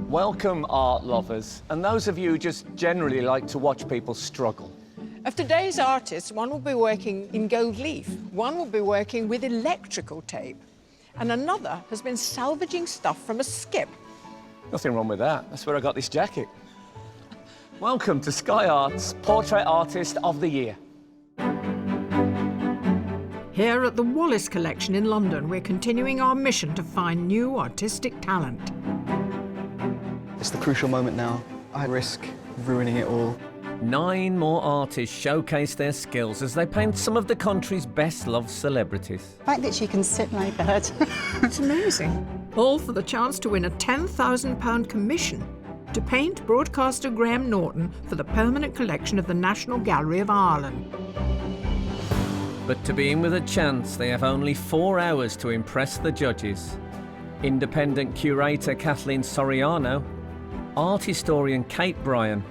Welcome, art lovers, and those of you who just generally like to watch people struggle. Of today's artists, one will be working in gold leaf, one will be working with electrical tape, and another has been salvaging stuff from a skip. Nothing wrong with that. That's where I got this jacket. Welcome to Sky Art's Portrait Artist of the Year. Here at the Wallace Collection in London, we're continuing our mission to find new artistic talent. It's the crucial moment now. I risk ruining it all. 9 more artists showcase their skills as they paint some of the country's best-loved celebrities. The fact that she can sit like that. It's amazing. All for the chance to win a £10,000 commission to paint broadcaster Graham Norton for the permanent collection of the National Gallery of Ireland. But to be in with a chance, they have only 4 hours to impress the judges. Independent curator Kathleen Soriano, art historian Kate Bryan,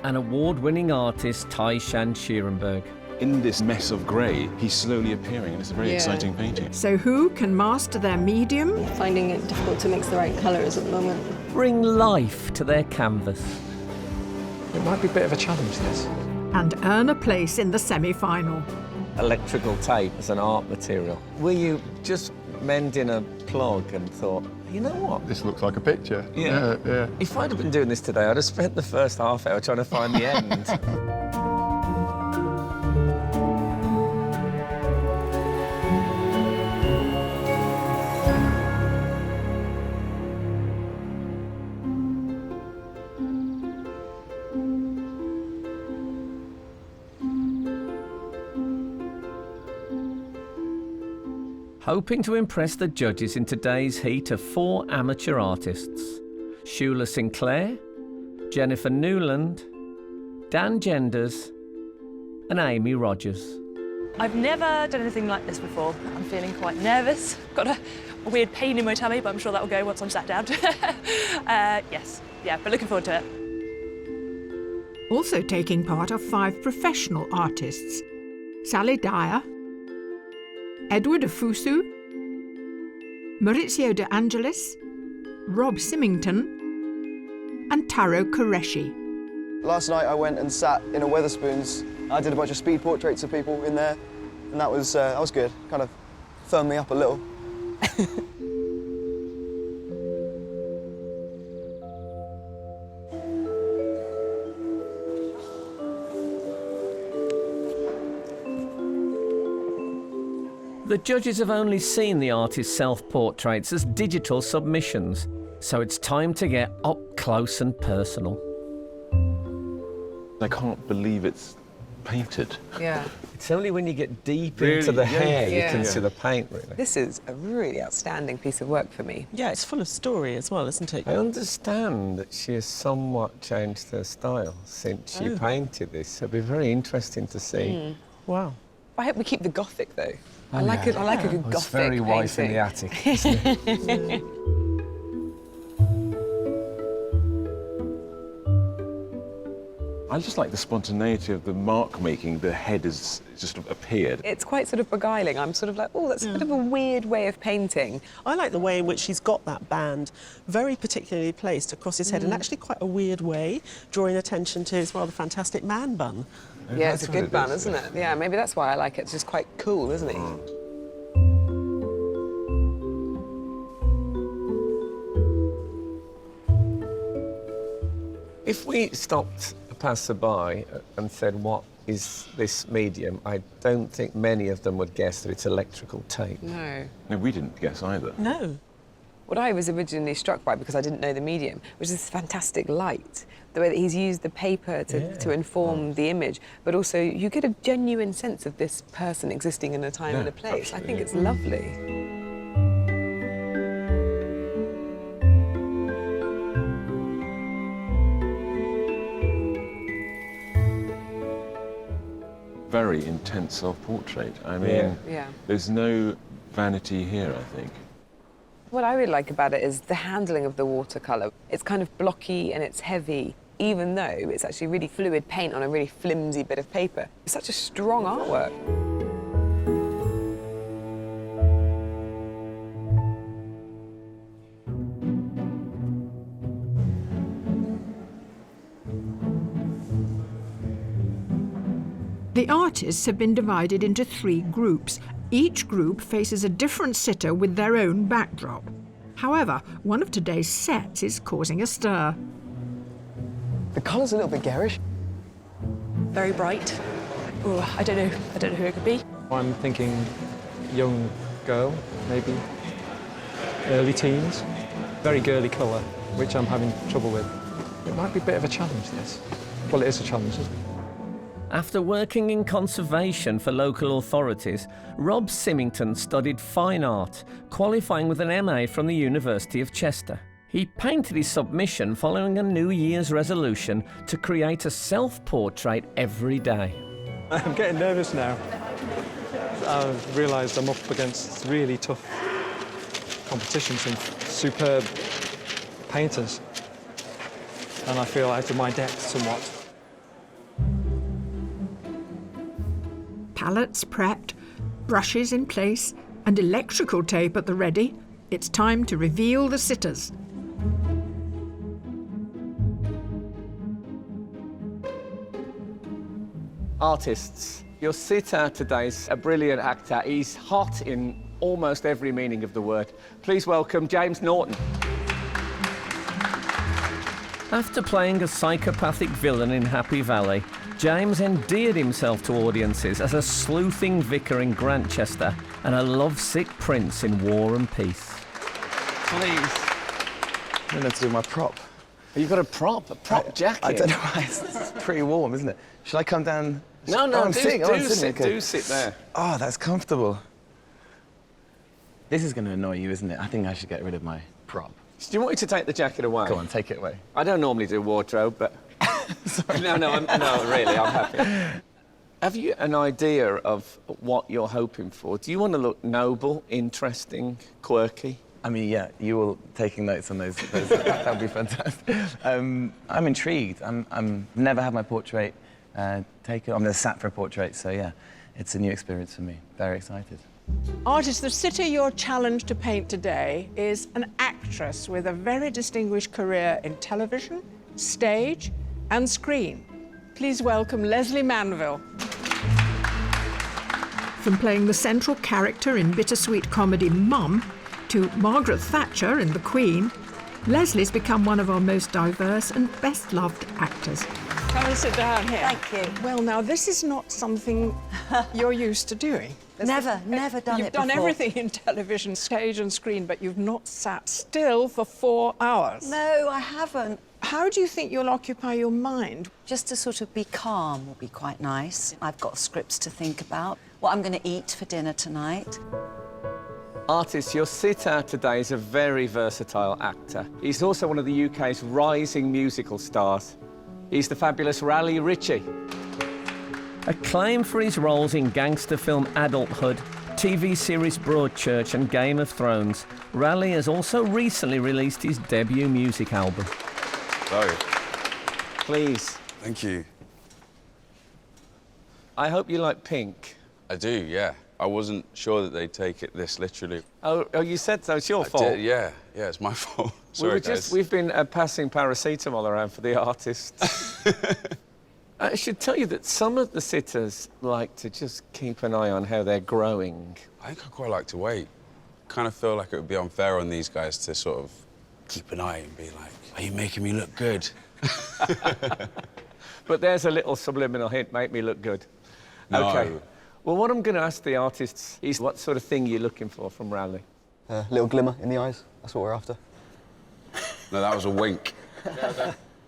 and award-winning artist Tyshan Schierenberg. In this mess of grey, he's slowly appearing, and it's a very exciting painting. So who can master their medium Finding it difficult to mix the right colours at the moment. Bring life to their canvas. It might be a bit of a challenge, this. and earn a place in the semi-final? Electrical tape as an art material. Were you just mending a plug and thought, you know what? This looks like a picture. Yeah. If I'd have been doing this today, I'd have spent the first half hour trying to find the end. Hoping to impress the judges in today's heat of 4 amateur artists: Shula Sinclair, Jennifer Newland, Dan Genders and Amy Rogers. I've never done anything like this before. I'm feeling quite nervous. Got a weird pain in my tummy, but I'm sure that will go once I'm sat down. But looking forward to it. Also taking part are 5 professional artists: Sally Dyer, Edward Afusu, Maurizio De Angelis, Rob Symington and Taro Qureshi. Last night I went and sat in a Wetherspoons. I did a bunch of speed portraits of people in there, and that was good. Kind of firmed me up a little. The judges have only seen the artist's self-portraits as digital submissions, so it's time to get up close and personal. I can't believe it's painted. Yeah. It's only when you get deep into the hair you can see the paint, really. This is a really outstanding piece of work for me. Yeah, it's full of story as well, isn't it? I understand that she has somewhat changed her style since she painted this, so it'll be very interesting to see. Wow. I hope we keep the Gothic, though. I like a good Gothic It's very wife in the attic, isn't it? I just like the spontaneity of the mark making. The head has just appeared. It's quite sort of beguiling. I'm sort of like, oh, that's a bit of a weird way of painting. I like the way in which he's got that band very particularly placed across his head, and actually quite a weird way, drawing attention to his rather fantastic man bun. Yeah, it's a good bun, isn't it? Yeah, maybe that's why I like it. It's just quite cool, isn't it? If we stopped a passerby and said, what is this medium, I don't think many of them would guess that it's electrical tape. No. No, we didn't guess either. No. What I was originally struck by, because I didn't know the medium, was this fantastic light. The way that he's used the paper to inform the image, but also you get a genuine sense of this person existing in a time and a place. Absolutely. I think it's lovely. Very intense self-portrait. I mean, there's no vanity here, I think. What I really like about it is the handling of the watercolour. It's kind of blocky and it's heavy, even though it's actually really fluid paint on a really flimsy bit of paper. It's such a strong artwork. The artists have been divided into 3 groups. Each group faces a different sitter with their own backdrop. However, one of today's sets is causing a stir. The colour's a little bit garish. Very bright. Oh, I don't know who it could be. I'm thinking young girl, maybe early teens. Very girly colour, which I'm having trouble with. It might be a bit of a challenge, this. Well, it is a challenge, isn't it? After working in conservation for local authorities, Rob Symington studied fine art, qualifying with an MA from the University of Chester. He painted his submission following a New Year's resolution to create a self-portrait every day. I'm getting nervous now. I've realised I'm up against really tough competition, some superb painters, and I feel out of my depth somewhat. Palettes prepped, brushes in place, and electrical tape at the ready, it's time to reveal the sitters. Artists, your sitter today's a brilliant actor. He's hot in almost every meaning of the word. Please welcome James Norton. After playing a psychopathic villain in Happy Valley, James endeared himself to audiences as a sleuthing vicar in Grantchester and a lovesick prince in War and Peace. Please. I'm going to do my prop. You've got a prop jacket? I don't know why. It's pretty warm, isn't it? Should I come down? No, I'm sitting. Do sit there. Oh, that's comfortable. This is going to annoy you, isn't it? I think I should get rid of my prop. Do you want me to take the jacket away? Go on, take it away. I don't normally do wardrobe, but... Sorry. No, really, I'm happy. Have you an idea of what you're hoping for? Do you want to look noble, interesting, quirky? I mean, yeah, you all taking notes on those that would be fantastic. I'm intrigued. I'm never had my portrait taken. I'm sat for a portrait, so yeah, it's a new experience for me. Very excited. Artist, the sitter you're challenged to paint today is an actress with a very distinguished career in television, stage, and screen. Please welcome Leslie Manville. From playing the central character in bittersweet comedy Mum to Margaret Thatcher in The Queen, Leslie's become one of our most diverse and best-loved actors. Come and sit down here. Thank you. Well, now, this is not something you're used to doing. Never done it before. You've done everything in television, stage and screen, but you've not sat still for 4 hours. No, I haven't. How do you think you'll occupy your mind? Just to sort of be calm will be quite nice. I've got scripts to think about, what I'm going to eat for dinner tonight. Artist, your sitter today is a very versatile actor. He's also one of the UK's rising musical stars. He's the fabulous Raleigh Ritchie. Acclaimed for his roles in gangster film Adulthood, TV series Broadchurch and Game of Thrones, Raleigh has also recently released his debut music album. Sorry. Please. Thank you. I hope you like pink. I do, yeah. I wasn't sure that they'd take it this literally. Oh, you said so. It's your fault. Did, yeah, it's my fault. Sorry, guys. We've been passing paracetamol around for the artists. I should tell you that some of the sitters like to just keep an eye on how they're growing. I think I quite like to wait. Kind of feel like it would be unfair on these guys to sort of keep an eye and be like, are you making me look good? But there's a little subliminal hint, make me look good. No. OK. Well, what I'm going to ask the artists is what sort of thing you're looking for from Raleigh? A little glimmer in the eyes. That's what we're after. No, that was a wink.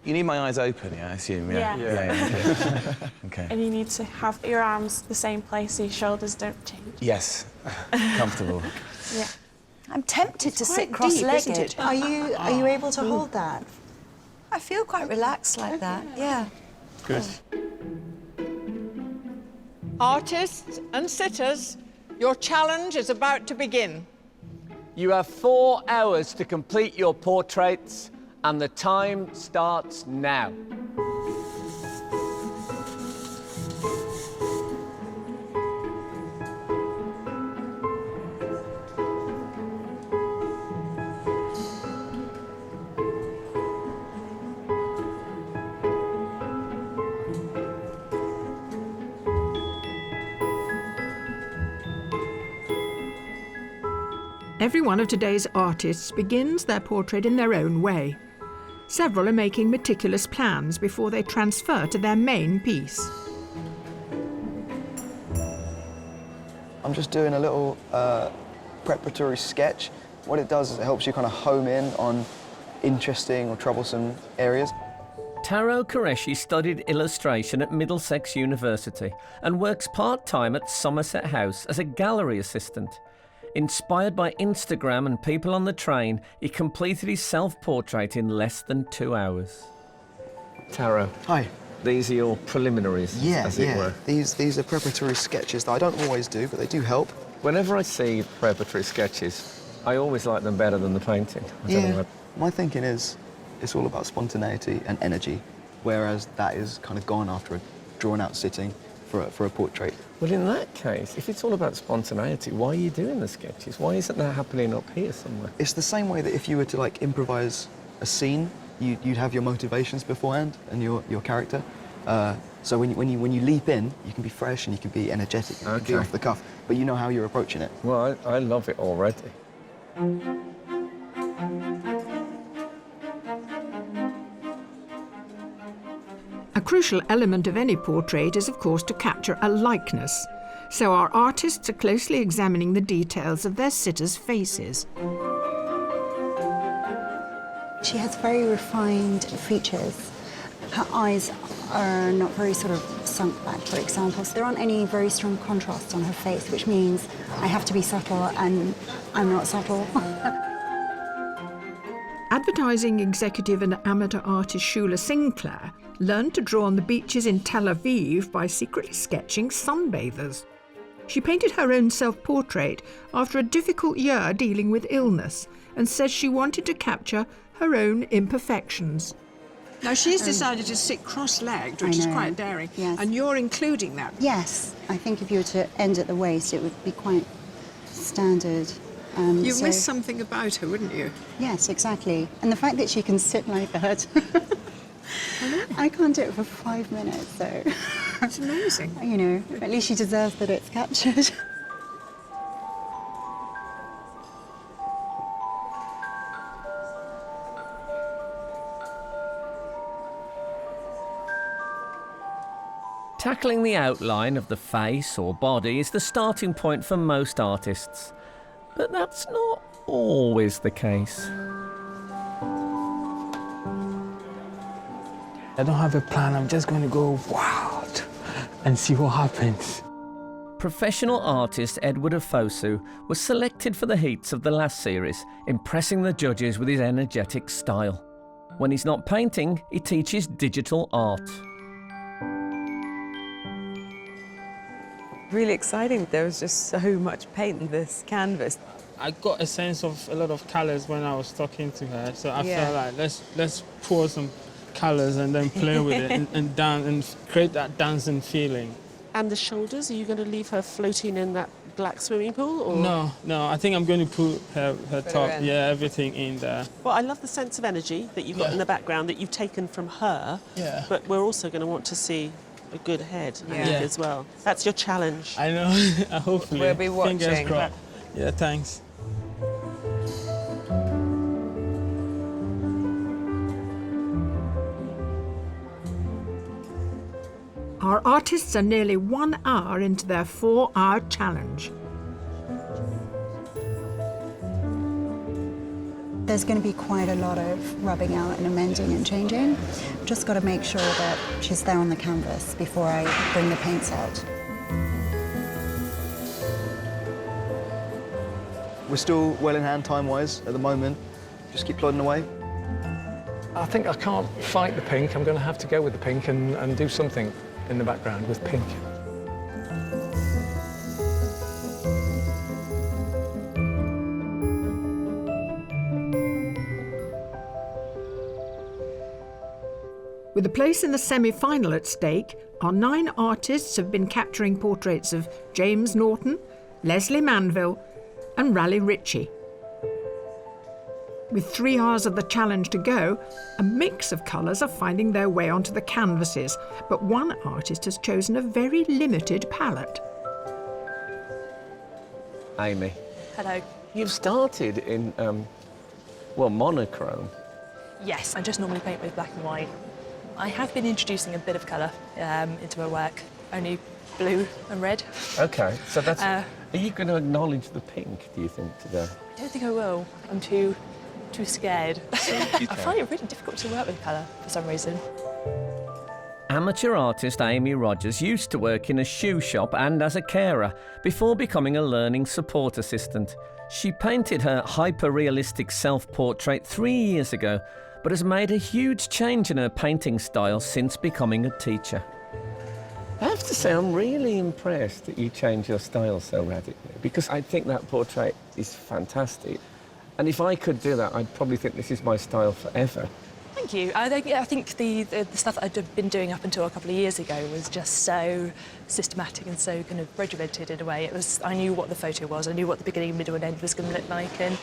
You need my eyes open, yeah, I assume, yeah? Yeah. OK. And you need to have your arms the same place so your shoulders don't change. Yes. Comfortable. Yeah. I'm tempted to sit deep, cross-legged. isn't it? Are you able to hold that? I feel quite relaxed like that, yeah. Good. Artists and sitters, your challenge is about to begin. You have 4 hours to complete your portraits, and the time starts now. Every one of today's artists begins their portrait in their own way. Several are making meticulous plans before they transfer to their main piece. I'm just doing a little preparatory sketch. What it does is it helps you kind of home in on interesting or troublesome areas. Taro Qureshi studied illustration at Middlesex University and works part-time at Somerset House as a gallery assistant. Inspired by Instagram and people on the train, he completed his self-portrait in less than 2 hours. Taro. Hi. These are your preliminaries, as it were. These are preparatory sketches that I don't always do, but they do help. Whenever I see preparatory sketches, I always like them better than the painting. I don't know. My thinking is it's all about spontaneity and energy, whereas that is kind of gone after a drawn-out sitting for a portrait. Well, in that case, if it's all about spontaneity, why are you doing the sketches? Why isn't that happening up here somewhere? It's the same way that if you were to like improvise a scene, you'd have your motivations beforehand and your character. So when you leap in, you can be fresh and you can be energetic, and you can be off the cuff, but you know how you're approaching it. Well, I love it already. A crucial element of any portrait is, of course, to capture a likeness. So our artists are closely examining the details of their sitters' faces. She has very refined features. Her eyes are not very sort of sunk back, for example. So there aren't any very strong contrasts on her face, which means I have to be subtle, and I'm not subtle. Advertising executive and amateur artist Shula Sinclair learned to draw on the beaches in Tel Aviv by secretly sketching sunbathers. She painted her own self-portrait after a difficult year dealing with illness and says she wanted to capture her own imperfections. Now, she's decided to sit cross-legged, which is quite daring, and you're including that. Yes, I think if you were to end at the waist, it would be quite standard. You'd miss something about her, wouldn't you? Yes, exactly. And the fact that she can sit like that, I can't do it for 5 minutes, so... It's amazing. You know, at least she deserves that it's captured. Tackling the outline of the face or body is the starting point for most artists. But that's not always the case. I don't have a plan, I'm just going to go wild and see what happens. Professional artist Edward Afosu was selected for the heats of the last series, impressing the judges with his energetic style. When he's not painting, he teaches digital art. Really exciting. There was just so much paint in this canvas. I got a sense of a lot of colours when I was talking to her, so I felt like let's pour some colours and then play with it and dance and create that dancing feeling. And the shoulders, are you going to leave her floating in that black swimming pool? Or? No, I think I'm going to put her top, everything in there. Well, I love the sense of energy that you've got in the background that you've taken from her, but we're also going to want to see a good head as well. That's your challenge. I know, hopefully. We'll be watching. Fingers crossed. Yeah, thanks. Our artists are nearly 1 hour into their 4-hour challenge. There's going to be quite a lot of rubbing out and amending and changing. Just got to make sure that she's there on the canvas before I bring the paints out. We're still well in hand time-wise at the moment. Just keep plodding away. I think I can't fight the pink. I'm going to have to go with the pink and do something in the background with pink. With a place in the semi-final at stake, our 9 artists have been capturing portraits of James Norton, Leslie Manville and Raleigh Ritchie. With 3 hours of the challenge to go, a mix of colours are finding their way onto the canvases, but one artist has chosen a very limited palette. Amy, Hello. You've started in, well, monochrome. Yes, I just normally paint with black and white. I have been introducing a bit of colour into my work, only blue and red. OK, so that's... are you going to acknowledge the pink, do you think, today? I don't think I will. I'm too scared. I find it really difficult to work with colour for some reason. Amateur artist Amy Rogers used to work in a shoe shop and as a carer before becoming a learning support assistant. She painted her hyper-realistic self-portrait 3 years ago, but has made a huge change in her painting style since becoming a teacher. I have to say, I'm really impressed that you changed your style so radically, because I think that portrait is fantastic. And if I could do that, I'd probably think this is my style forever. Thank you. I think the stuff that I'd been doing up until a couple of years ago was just so systematic and so kind of regimented in a way. I knew what the photo was, I knew what the beginning, middle and end was going to look like, and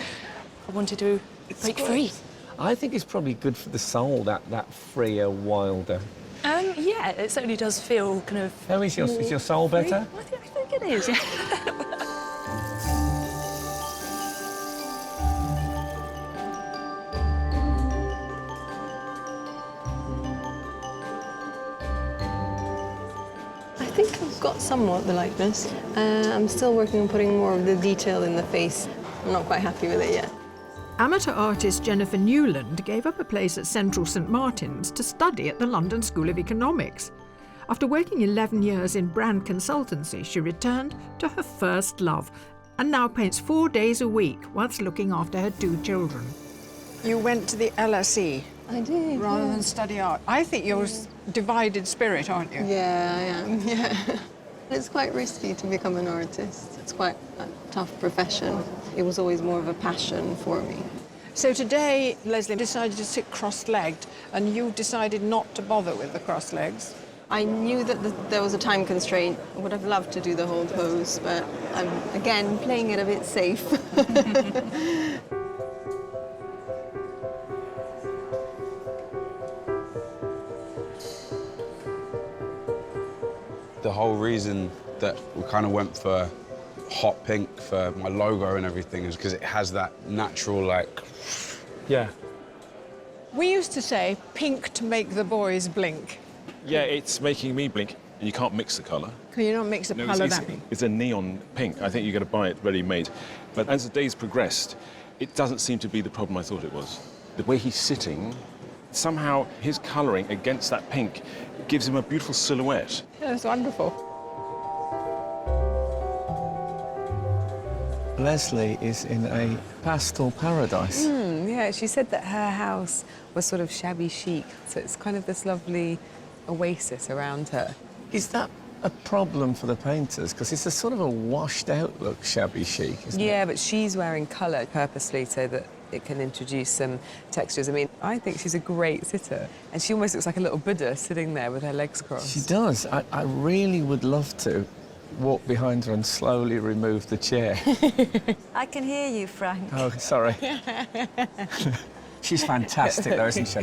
I wanted to break free. I think it's probably good for the soul, that freer, wilder. Yeah, it certainly does feel kind of... How is your soul better? I think it is, yeah. I think I've got somewhat the likeness. I'm still working on putting more of the detail in the face. I'm not quite happy with it yet. Amateur artist Jennifer Newland gave up a place at Central St Martin's to study at the London School of Economics. After working 11 years in brand consultancy, she returned to her first love and now paints 4 days a week whilst looking after her 2 children. You went to the LSE I did, rather than study art. I think you're divided spirit, aren't you? Yeah, I am, yeah. It's quite risky to become an artist. It's quite a tough profession. It was always more of a passion for me. So today, Leslie decided to sit cross-legged, and you decided not to bother with the cross legs. I knew that there was a time constraint. I would have loved to do the whole pose, but I'm, again, playing it a bit safe. The whole reason that we kind of went for hot pink for my logo and everything is because it has that natural, like... Yeah. We used to say pink to make the boys blink. Yeah, it's making me blink, and you can't mix the colour. Can you not mix the colour that pink? It's a neon pink. I think you've got to buy it ready-made. But as the days progressed, it doesn't seem to be the problem I thought it was. The way he's sitting, somehow his colouring against that pink gives him a beautiful silhouette. Yeah, that's wonderful. Leslie is in a pastel paradise. Yeah, she said that her house was sort of shabby chic, so it's kind of this lovely oasis around her. Is that a problem for the painters? Because it's a sort of a washed-out look, shabby chic, isn't it? Yeah, but she's wearing colour purposely so that it can introduce some textures. I mean, I think she's a great sitter, and she almost looks like a little Buddha sitting there with her legs crossed. She does. I really would love to walk behind her and slowly remove the chair. I can hear you, Frank. Oh, sorry. She's fantastic, though, isn't she?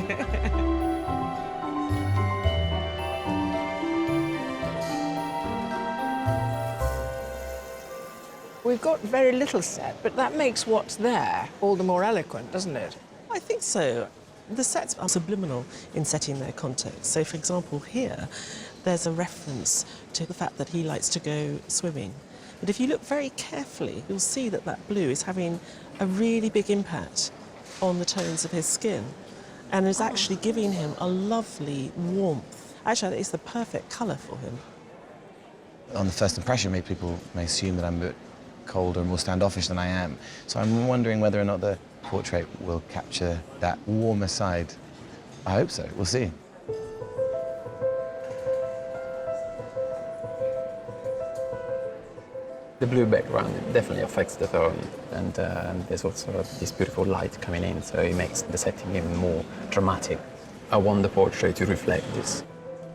We've got very little set, but that makes what's there all the more eloquent, doesn't it? I think so. The sets are subliminal in setting their context. So, for example, here, there's a reference to the fact that he likes to go swimming. But if you look very carefully, you'll see that that blue is having a really big impact on the tones of his skin and is actually giving him a lovely warmth. Actually, it's the perfect colour for him. On the first impression, maybe people may assume that I'm a bit colder and more standoffish than I am. So I'm wondering whether or not the portrait will capture that warmer side. I hope so. We'll see. The blue background definitely affects the tone, and there's also this beautiful light coming in, so it makes the setting even more dramatic. I want the portrait to reflect this.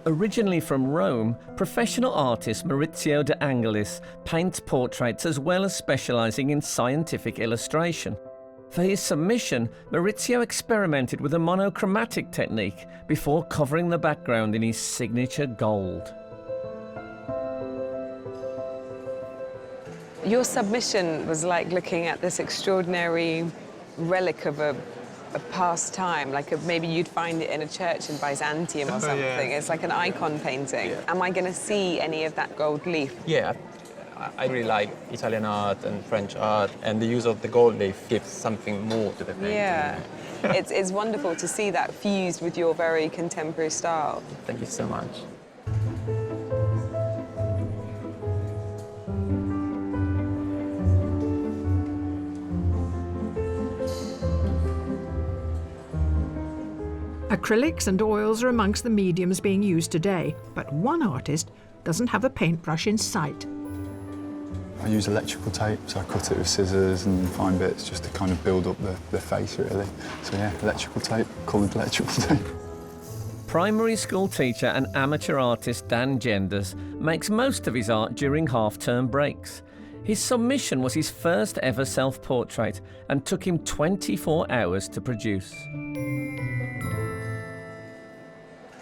Originally from Rome, professional artist Maurizio De Angelis paints portraits as well as specialising in scientific illustration. For his submission, Maurizio experimented with a monochromatic technique before covering the background in his signature gold. Your submission was like looking at this extraordinary relic of a past time, like maybe you'd find it in a church in Byzantium or something. Yeah. It's like an icon painting. Yeah. Am I going to see any of that gold leaf? Yeah, I really like Italian art and French art, and the use of the gold leaf gives something more to the painting. Yeah, it's wonderful to see that fused with your very contemporary style. Thank you so much. Acrylics and oils are amongst the mediums being used today, but one artist doesn't have a paintbrush in sight. I use electrical tape, so I cut it with scissors and fine bits just to kind of build up the face, really. So yeah, electrical tape, coloured electrical tape. Primary school teacher and amateur artist Dan Genders makes most of his art during half-term breaks. His submission was his first ever self-portrait and took him 24 hours to produce.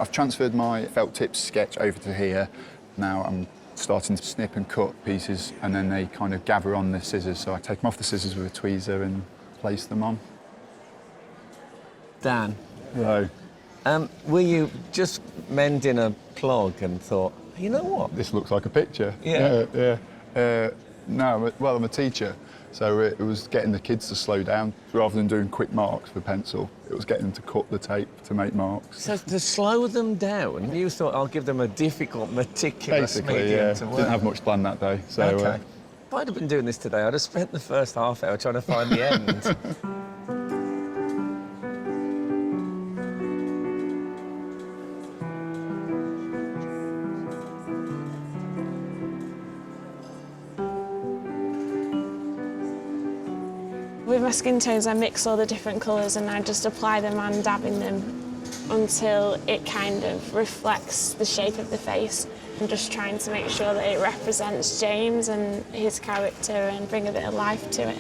I've transferred my felt tips sketch over to here. Now I'm starting to snip and cut pieces, and then they kind of gather on the scissors. So I take them off the scissors with a tweezer and place them on. Dan. Hello. Were you just mending a clog and thought, you know what? This looks like a picture. Yeah. No, well, I'm a teacher, so it was getting the kids to slow down. Rather than doing quick marks with pencil, it was getting them to cut the tape to make marks. So to slow them down, you thought, I'll give them a difficult, meticulous Basically, medium yeah. to work. Didn't have much planned that day, so... Okay. If I'd have been doing this today, I'd have spent the first half hour trying to find the end. With my skin tones, I mix all the different colours and I just apply them and dab in them until it kind of reflects the shape of the face. I'm just trying to make sure that it represents James and his character and bring a bit of life to it.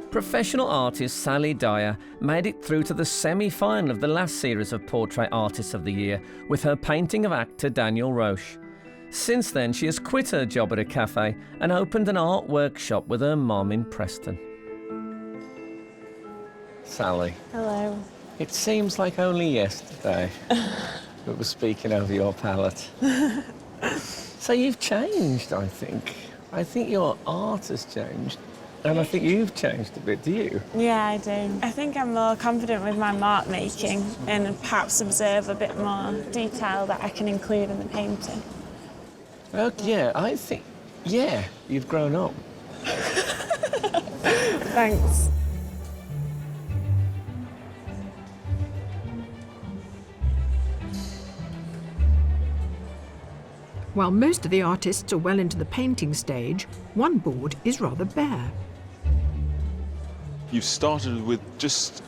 Professional artist Sally Dyer made it through to the semi-final of the last series of Portrait Artists of the Year with her painting of actor Daniel Roche. Since then, she has quit her job at a cafe and opened an art workshop with her mum in Preston. Sally. Hello. It seems like only yesterday we were speaking over your palette. So you've changed, I think. I think your art has changed. And I think you've changed a bit, do you? Yeah, I do. I think I'm more confident with my mark making and perhaps observe a bit more detail that I can include in the painting. Well, yeah, I think, yeah, you've grown up. Thanks. While most of the artists are well into the painting stage, one board is rather bare. You've started with just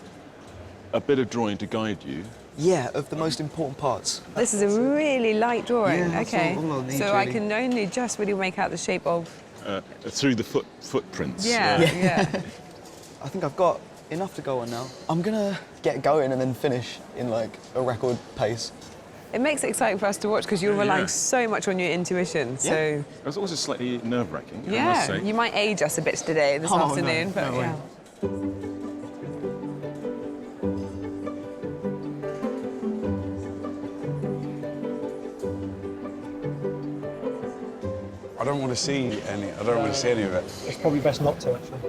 a bit of drawing to guide you. Yeah, of the most important parts. This is a really light drawing. Yeah, okay. all I'll need, So really. I can only just really make out the shape of... Through the footprints. Yeah. I think I've got enough to go on now. I'm gonna get going and then finish in like a record pace. It makes it exciting for us to watch because you're relying so much on your intuition. So It was also slightly nerve-wracking, I must yeah, say. you might age us a bit today, this afternoon, no, but no yeah. I don't want to see any. I don't want to see any of it. It's probably best not to, actually.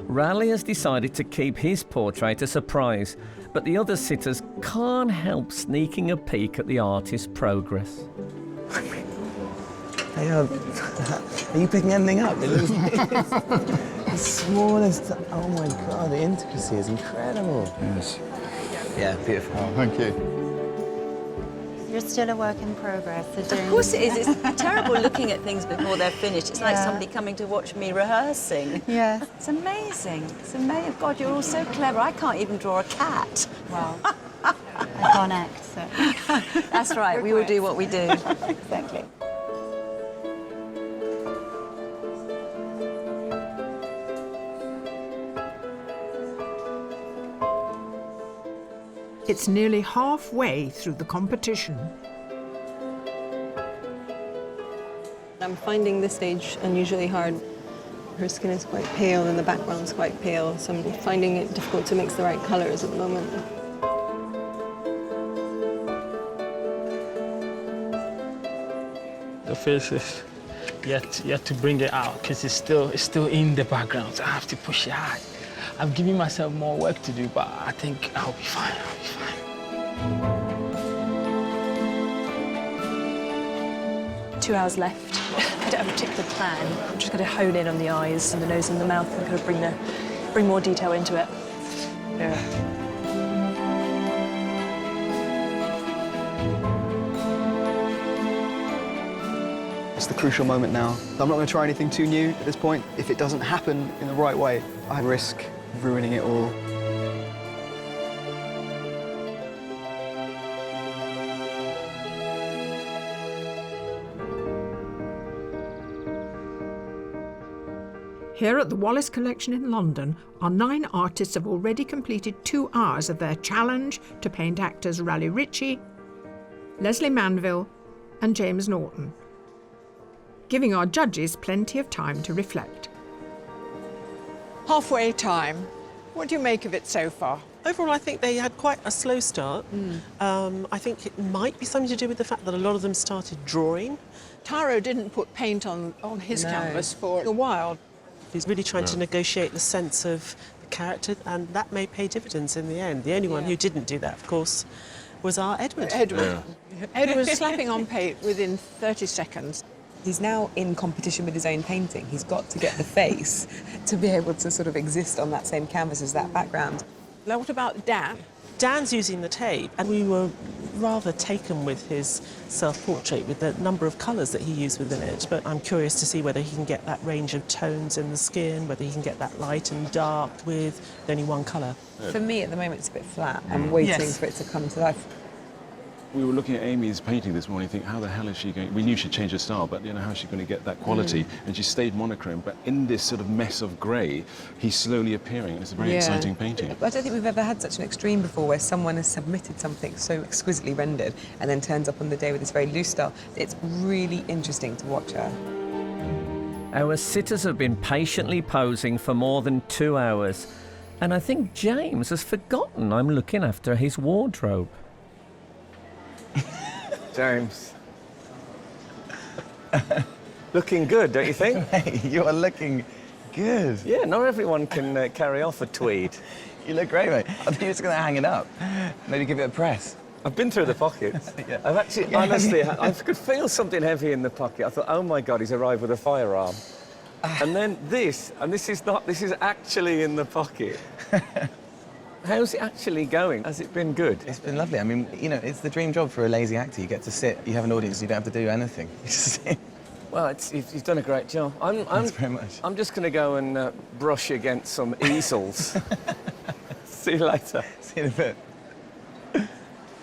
Raleigh has decided to keep his portrait a surprise, but the other sitters can't help sneaking a peek at the artist's progress. Hey, are you picking anything up? It looks the smallest. Oh my God, the intricacy is incredible. Yes. Yeah, beautiful. Oh, thank you. You're still a work in progress. Of course it is. It's terrible looking at things before they're finished. It's like Yeah. somebody coming to watch me rehearsing. Yeah. It's amazing. It's amazing. God, you're all so clever. I can't even draw a cat. Well, I can't act, so... That's right. We all do what we do. Exactly. It's nearly halfway through the competition. I'm finding this stage unusually hard. Her skin is quite pale and the background's quite pale, so I'm finding it difficult to mix the right colours at the moment. The face is yet to bring it out because it's still in the background, so I have to push it hard. I'm giving myself more work to do, but I think I'll be fine. I'll be fine. 2 hours left. I don't have a particular plan. I'm just going to hone in on the eyes and the nose and the mouth and kind of bring more detail into it. Yeah. It's the crucial moment now. I'm not going to try anything too new at this point. If it doesn't happen in the right way, I risk ruining it all. Here at the Wallace Collection in London, our 9 artists have already completed 2 hours of their challenge to paint actors Raleigh Ritchie, Leslie Manville and James Norton, giving our judges plenty of time to reflect. Halfway time. What do you make of it so far? Overall, I think they had quite a slow start. I think it might be something to do with the fact that a lot of them started drawing. Taro didn't put paint on his canvas for a while. He's really trying to negotiate the sense of the character, and that may pay dividends in the end. The only one who didn't do that, of course, was our Edward. Edward was slapping on paint within 30 seconds. He's now in competition with his own painting. He's got to get the face to be able to sort of exist on that same canvas as that background. Now, what about Dan? Dan's using the tape, and we were rather taken with his self-portrait, with the number of colours that he used within it. But I'm curious to see whether he can get that range of tones in the skin, whether he can get that light and dark with only one colour. For me, at the moment, it's a bit flat. I'm waiting for it to come to life. We were looking at Amy's painting this morning, think, how the hell is she going? We knew she'd change her style, but you know, how's she going to get that quality? And she stayed monochrome, but in this sort of mess of grey, he's slowly appearing. It's a very exciting painting. I don't think we've ever had such an extreme before, where someone has submitted something so exquisitely rendered and then turns up on the day with this very loose style. It's really interesting to watch her. Our sitters have been patiently posing for more than 2 hours, and I think James has forgotten I'm looking after his wardrobe. James. Looking good, don't you think? Hey, you are looking good. Yeah, not everyone can carry off a tweed. You look great, mate. I think you're just going to hang it up. Maybe give it a press. I've been through the pockets. I've actually, honestly, I could feel something heavy in the pocket. I thought, oh my God, he's arrived with a firearm. And then this is actually in the pocket. How's it actually going? Has it been good? It's been lovely. I mean, you know, it's the dream job for a lazy actor. You get to sit, you have an audience, you don't have to do anything. Well, you've done a great job. Thanks very much. I'm just going to go and brush against some easels. See you later. See you in a bit.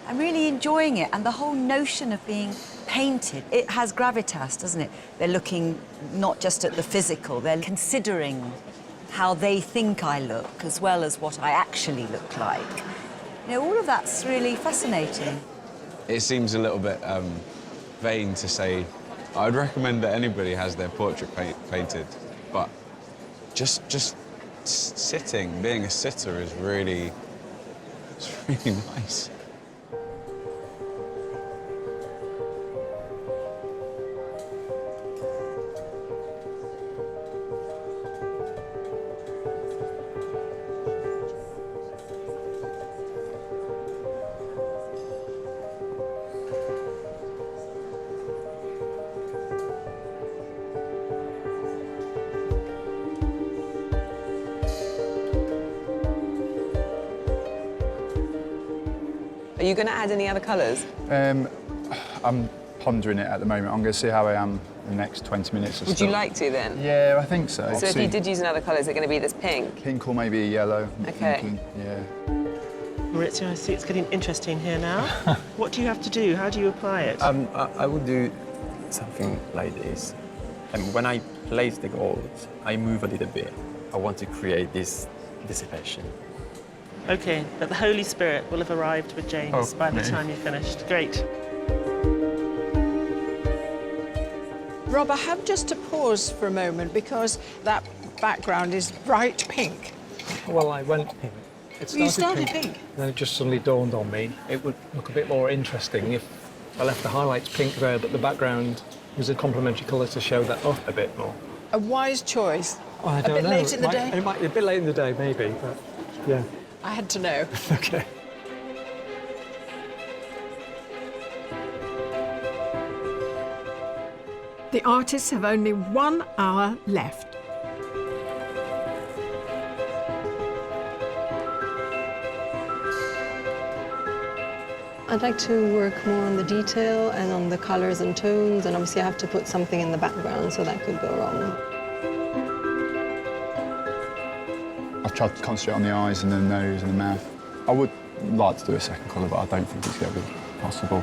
I'm really enjoying it, and the whole notion of being painted, it has gravitas, doesn't it? They're looking not just at the physical, they're considering how they think I look, as well as what I actually look like. You know, all of that's really fascinating. It seems a little bit vain to say, I'd recommend that anybody has their portrait painted, but just sitting, being a sitter is really, it's really nice. Are you going to add any other colours? I'm pondering it at the moment. I'm going to see how I am in the next 20 minutes or so. Would you like to, then? Yeah, I think so. So if you did use another colour, is it going to be this pink? Pink or maybe a yellow. OK. Yeah. Maurizio, I see it's getting interesting here now. What do you have to do? How do you apply it? I would do something like this. And when I place the gold, I move a little bit. I want to create this dissipation. OK, but the Holy Spirit will have arrived with James by the time you've finished. Great. Rob, I have just to pause for a moment because that background is bright pink. Well, I went pink. You started pink? Then it just suddenly dawned on me it would look a bit more interesting if I left the highlights pink there, but the background was a complementary colour to show that off a bit more. A wise choice. Oh, I don't know. A bit late in the day? It might be a bit late in the day, maybe, but yeah. I had to know. OK. The artists have only 1 hour left. I'd like to work more on the detail and on the colours and tones, and obviously I have to put something in the background, so that could go wrong. I've tried to concentrate on the eyes and the nose and the mouth. I would like to do a second colour, but I don't think it's going to be possible.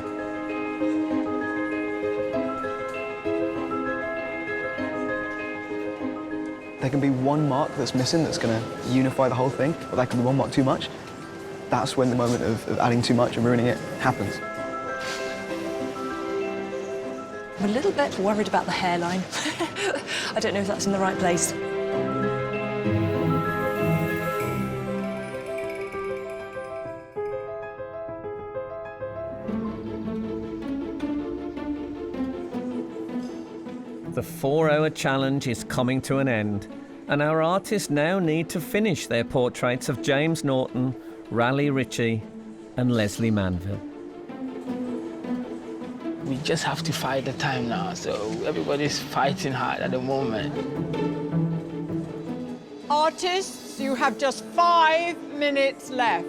There can be one mark that's missing that's going to unify the whole thing, but there can be one mark too much. That's when the moment of adding too much and ruining it happens. I'm a little bit worried about the hairline. I don't know if that's in the right place. The 4-hour challenge is coming to an end, and our artists now need to finish their portraits of James Norton, Raleigh Ritchie and Leslie Manville. We just have to fight the time now, so everybody's fighting hard at the moment. Artists, you have just 5 minutes left.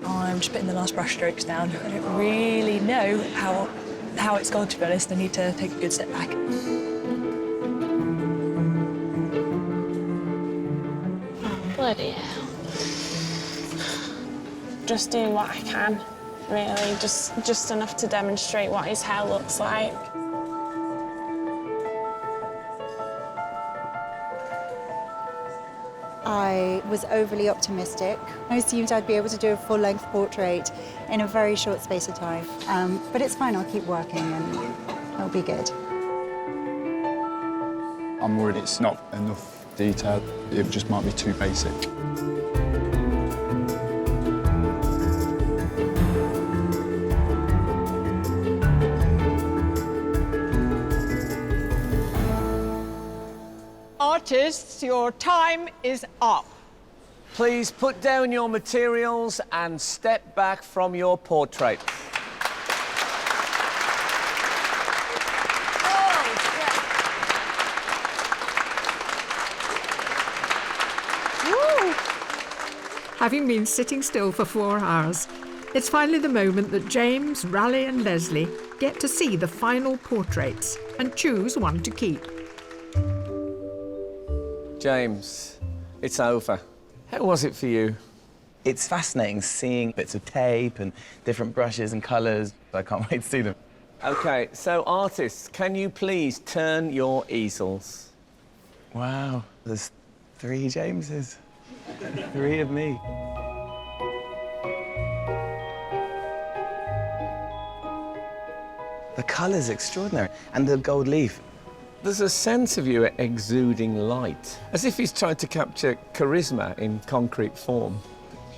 I'm just putting the last brush strokes down. I don't really know how it's gone, to be honest. I need to take a good step back. Bloody hell. Just doing what I can, really. Just enough to demonstrate what his hair looks like. I was overly optimistic. I assumed I'd be able to do a full-length portrait in a very short space of time. But it's fine, I'll keep working and it'll be good. I'm worried it's not enough detail. It just might be too basic. Artists, your time is up. Please put down your materials and step back from your portraits. Having been sitting still for 4 hours, it's finally the moment that James, Raleigh and Leslie get to see the final portraits and choose one to keep. James, it's over. How was it for you? It's fascinating seeing bits of tape and different brushes and colours. I can't wait to see them. OK, so artists, can you please turn your easels? Wow, there's 3 Jameses. 3 of me. The colour's extraordinary, and the gold leaf. There's a sense of you exuding light, as if he's tried to capture charisma in concrete form.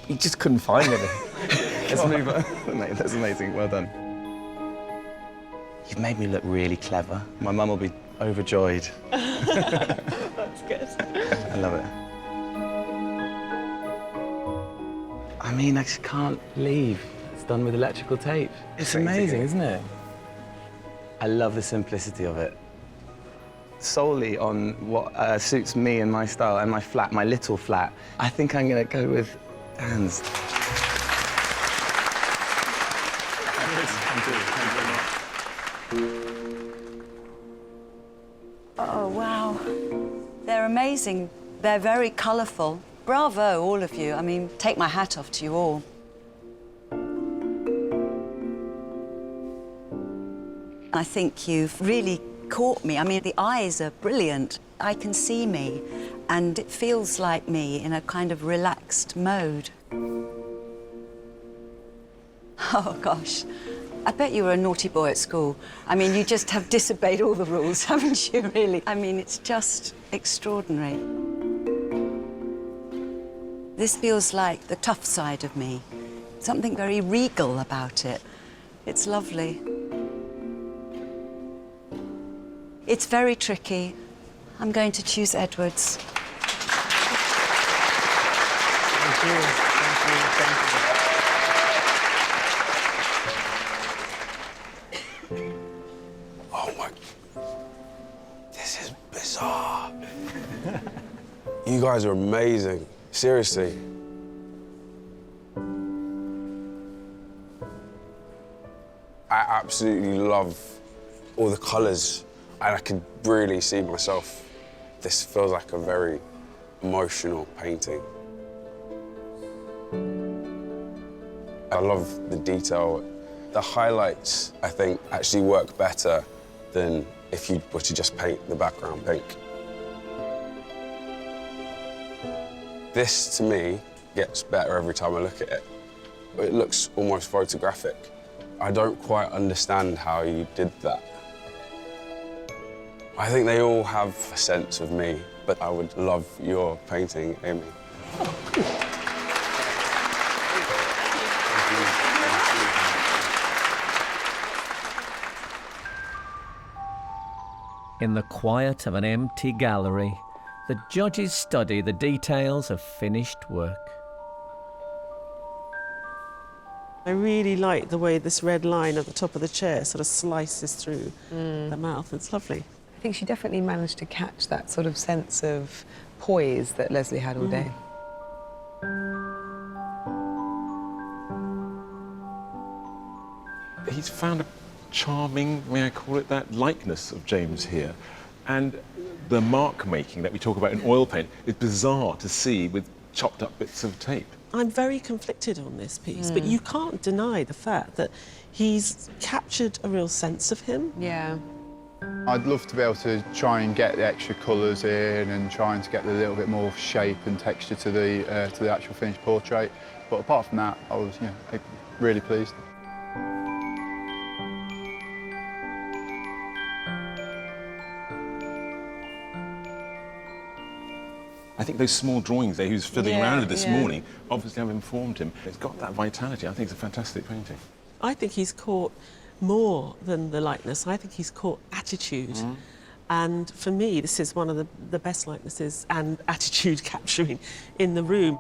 He just couldn't find anything. Let's move on. Mate, that's amazing, well done. You've made me look really clever. My mum will be overjoyed. That's good. I love it. I mean, I just can't believe it's done with electrical tape. It's amazing, isn't it? I love the simplicity of it. Solely on what suits me and my style and my flat, my little flat, I think I'm going to go with hands. Oh, wow. They're amazing. They're very colourful. Bravo, all of you. I mean, take my hat off to you all. I think you've really caught me. I mean, the eyes are brilliant. I can see me, and it feels like me in a kind of relaxed mode. Oh, gosh. I bet you were a naughty boy at school. I mean, you just have disobeyed all the rules, haven't you, really? I mean, it's just extraordinary. This feels like the tough side of me. Something very regal about it. It's lovely. It's very tricky. I'm going to choose Edwards. Thank you. Thank you. Thank you. Oh my... This is bizarre. You guys are amazing. Seriously. I absolutely love all the colours, and I can really see myself. This feels like a very emotional painting. I love the detail. The highlights, I think, actually work better than if you were to just paint the background pink. This, to me, gets better every time I look at it. It looks almost photographic. I don't quite understand how you did that. I think they all have a sense of me, but I would love your painting, Amy. In the quiet of an empty gallery, the judges study the details of finished work. I really like the way this red line at the top of the chair sort of slices through the mouth. It's lovely. I think she definitely managed to catch that sort of sense of poise that Leslie had all day. He's found a charming, may I call it that, likeness of James here. And the mark making that we talk about in oil paint is bizarre to see with chopped up bits of tape. I'm very conflicted on this piece, but you can't deny the fact that he's captured a real sense of him. Yeah. I'd love to be able to try and get the extra colours in and trying to get a little bit more shape and texture to the actual finished portrait. But apart from that, I was really pleased. I think those small drawings there he was fiddling around with this morning obviously have informed him. It's got that vitality. I think it's a fantastic painting. I think he's caught more than the likeness. I think he's caught attitude. And for me, this is one of the best likenesses and attitude capturing in the room.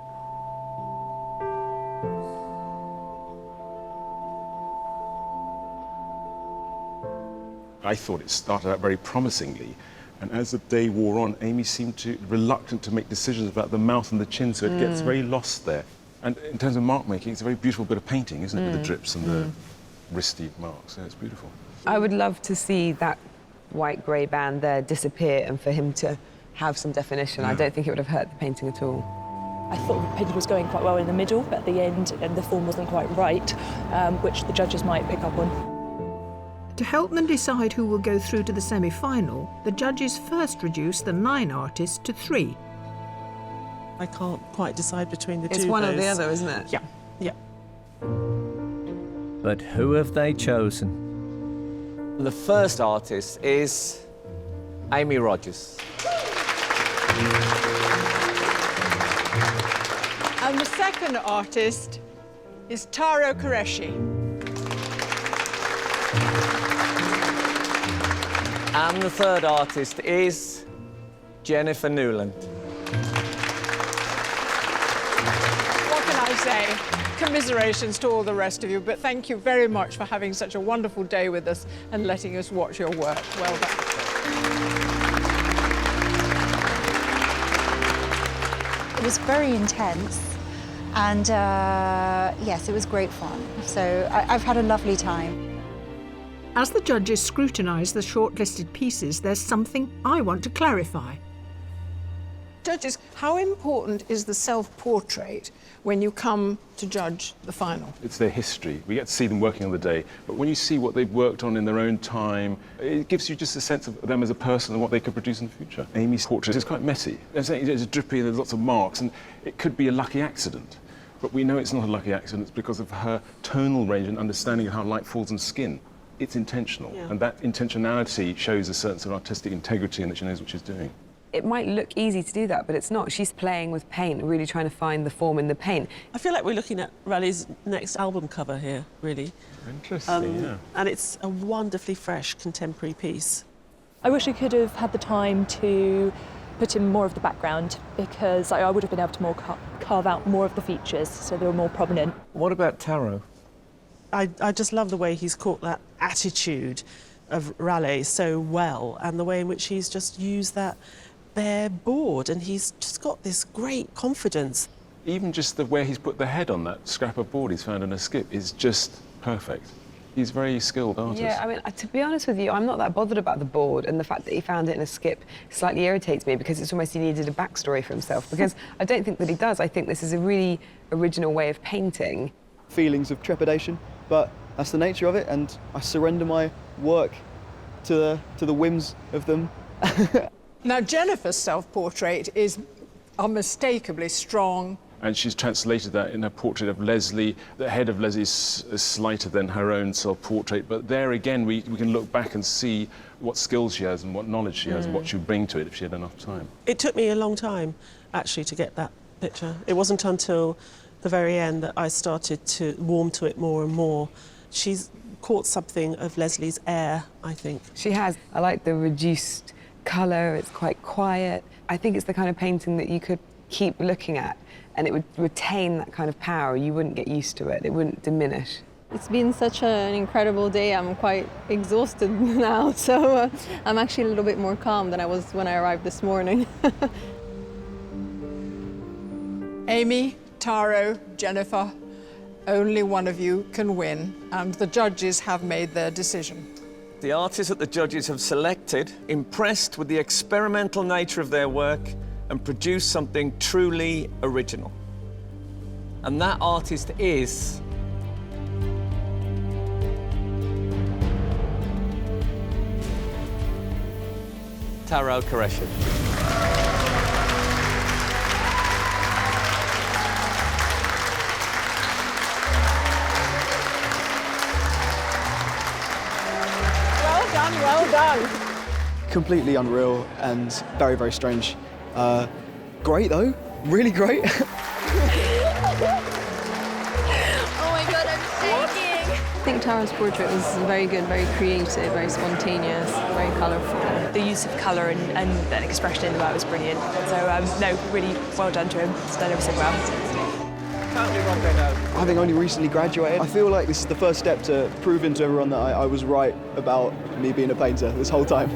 I thought it started out very promisingly, and as the day wore on, Amy seemed reluctant to make decisions about the mouth and the chin, so it gets very lost there. And in terms of mark making, it's a very beautiful bit of painting, isn't it, with the drips and the wristy marks. So it's beautiful. I would love to see that white-grey band there disappear and for him to have some definition. I don't think it would have hurt the painting at all. I thought the painting was going quite well in the middle, but at the end, and the form wasn't quite right, which the judges might pick up on. To help them decide who will go through to the semi-final, the judges first reduced the 9 artists to 3. I can't quite decide between the two. It's one or the other, isn't it? Yeah, yeah. But who have they chosen? The first artist is Amy Rogers. And the second artist is Taro Qureshi. And the third artist is Jennifer Newland. What can I say? Commiserations to all the rest of you, but thank you very much for having such a wonderful day with us and letting us watch your work. Well done. It was very intense, and yes, it was great fun. So I've had a lovely time. As the judges scrutinise the shortlisted pieces, there's something I want to clarify. Judges, how important is the self-portrait when you come to judge the final? It's their history. We get to see them working on the day, but when you see what they've worked on in their own time, it gives you just a sense of them as a person and what they could produce in the future. Amy's portrait is quite messy. It's drippy and there's lots of marks, and it could be a lucky accident. But we know it's not a lucky accident, it's because of her tonal range and understanding of how light falls on skin. It's intentional, and that intentionality shows a certain sort of artistic integrity and that she knows what she's doing. It might look easy to do that, but it's not. She's playing with paint, really trying to find the form in the paint. I feel like we're looking at Raleigh's next album cover here, really. Interesting, yeah. And it's a wonderfully fresh contemporary piece. I wish I could have had the time to put in more of the background, because I would have been able to carve out more of the features so they were more prominent. What about Tarot? I just love the way he's caught that attitude of Raleigh so well, and the way in which he's just used that bare board, and he's just got this great confidence. Even just the way he's put the head on that scrap of board he's found in a skip is just perfect. He's a very skilled artist. Yeah, I mean, to be honest with you, I'm not that bothered about the board, and the fact that he found it in a skip slightly irritates me, because it's almost he needed a backstory for himself, because I don't think that he does. I think this is a really original way of painting. Feelings of trepidation, but that's the nature of it, and I surrender my work to the whims of them. Now, Jennifer's self-portrait is unmistakably strong. And she's translated that in her portrait of Leslie. The head of Leslie is slighter than her own self-portrait, but there again we can look back and see what skills she has and what knowledge she has and what she would bring to it if she had enough time. It took me a long time, actually, to get that picture. It wasn't until the very end that I started to warm to it more and more. She's caught something of Leslie's air, I think. She has. I like the reduced colour, it's quite quiet. I think it's the kind of painting that you could keep looking at and it would retain that kind of power. You wouldn't get used to it, it wouldn't diminish. It's been such an incredible day. I'm quite exhausted now, so I'm actually a little bit more calm than I was when I arrived this morning. Amy, Taro, Jennifer, only one of you can win, and the judges have made their decision. The artists that the judges have selected, impressed with the experimental nature of their work, and produced something truly original. And that artist is Taro Qureshi. Well done. Completely unreal and very, very strange. Great though, really great. Oh my God, I'm shaking. I think Taro's portrait was very good, very creative, very spontaneous, very colourful. The use of colour and expression in the work was brilliant. So, no, really well done to him. He's done everything well. Having only recently graduated, I feel like this is the first step to proving to everyone that I was right about me being a painter this whole time.